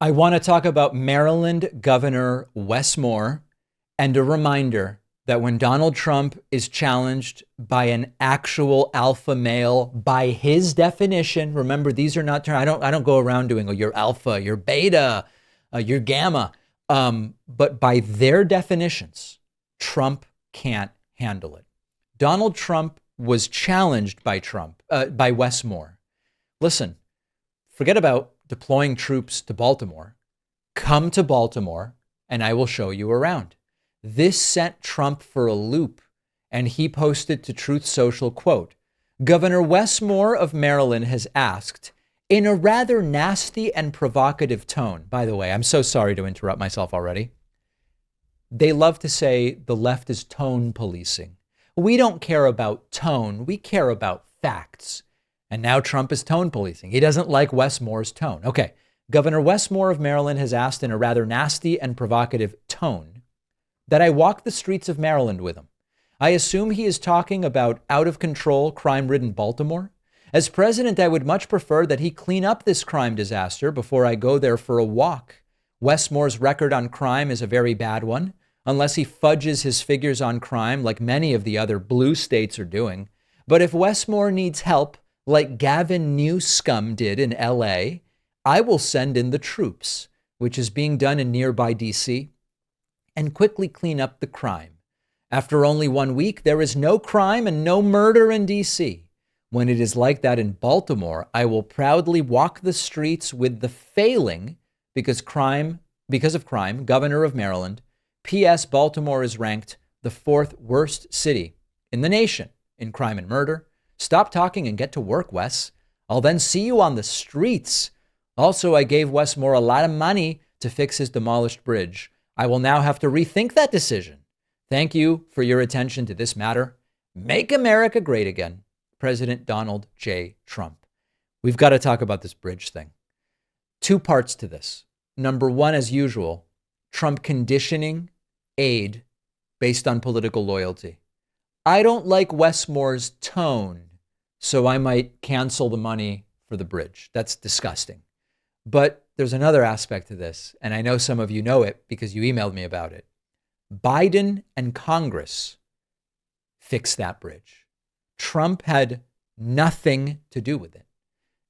I want to talk about Maryland Governor Wes Moore and a reminder that when Donald Trump is challenged by an actual alpha male by his definition, remember these are not I don't go around doing oh you're alpha, you're beta, you're gamma, but by their definitions, Trump can't handle it. Donald Trump was challenged by Wes Moore. Listen, forget about deploying troops to Baltimore. Come to Baltimore and I will show you around. This sent Trump for a loop, and he posted to Truth Social, quote, Governor Wes Moore of Maryland has asked, in a rather nasty and provocative tone. By the way, I'm so sorry to interrupt myself already. They love to say the left is tone policing. We don't care about tone. We care about facts. And now Trump is tone policing. He doesn't like Wes Moore's tone. Okay, Governor Wes Moore of Maryland has asked in a rather nasty and provocative tone that I walk the streets of Maryland with him. I assume he is talking about out-of-control, crime-ridden Baltimore. As president, I would much prefer that he clean up this crime disaster before I go there for a walk. Wes Moore's record on crime is a very bad one, unless he fudges his figures on crime like many of the other blue states are doing. But if Wes Moore needs help, like Gavin Newsom did in LA, I will send in the troops, which is being done in nearby DC, and quickly clean up the crime. After only 1 week, there is no crime and no murder in DC. When it is like that in Baltimore, I will proudly walk the streets with the failing because of crime, governor of Maryland. P.S. Baltimore is ranked the 4th worst city in the nation in crime and murder. Stop talking and get to work, Wes. I'll then see you on the streets. Also, I gave Wes Moore a lot of money to fix his demolished bridge. I will now have to rethink that decision. Thank you for your attention to this matter. Make America great again. President Donald J. Trump. We've got to talk about this bridge thing. 2 parts to this. Number 1, as usual, Trump conditioning aid based on political loyalty. I don't like Wes Moore's tone, so I might cancel the money for the bridge. That's disgusting. But there's another aspect to this, and I know some of you know it because you emailed me about it. Biden and Congress fixed that bridge. Trump had nothing to do with it.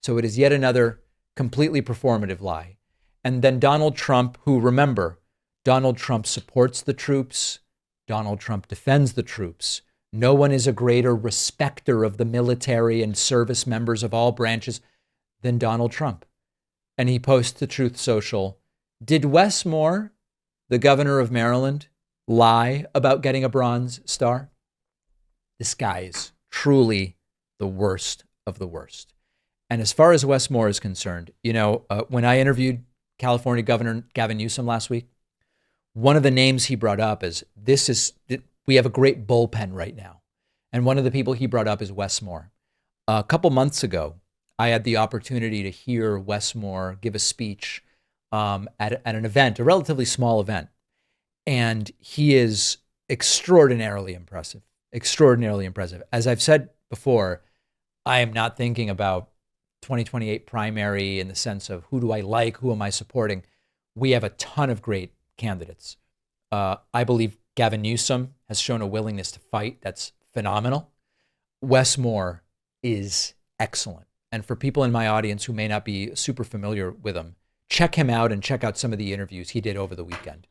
So it is yet another completely performative lie. And then Donald Trump, who, remember, Donald Trump supports the troops. Donald Trump defends the troops. No one is a greater respecter of the military and service members of all branches than Donald Trump. And he posts to Truth Social, did Wes Moore, the governor of Maryland, lie about getting a Bronze Star? This guy is truly the worst of the worst. And as far as Wes Moore is concerned, when I interviewed California Governor Gavin Newsom last week, one of the names he brought up is we have a great bullpen right now. And one of the people he brought up is Wes Moore. A couple months ago, I had the opportunity to hear Wes Moore give a speech at an event, a relatively small event. And he is extraordinarily impressive, extraordinarily impressive. As I've said before, I am not thinking about 2028 primary in the sense of who do I like, who am I supporting? We have a ton of great candidates. I believe Gavin Newsom has shown a willingness to fight. That's phenomenal. Wes Moore is excellent. And for people in my audience who may not be super familiar with him, check him out and check out some of the interviews he did over the weekend.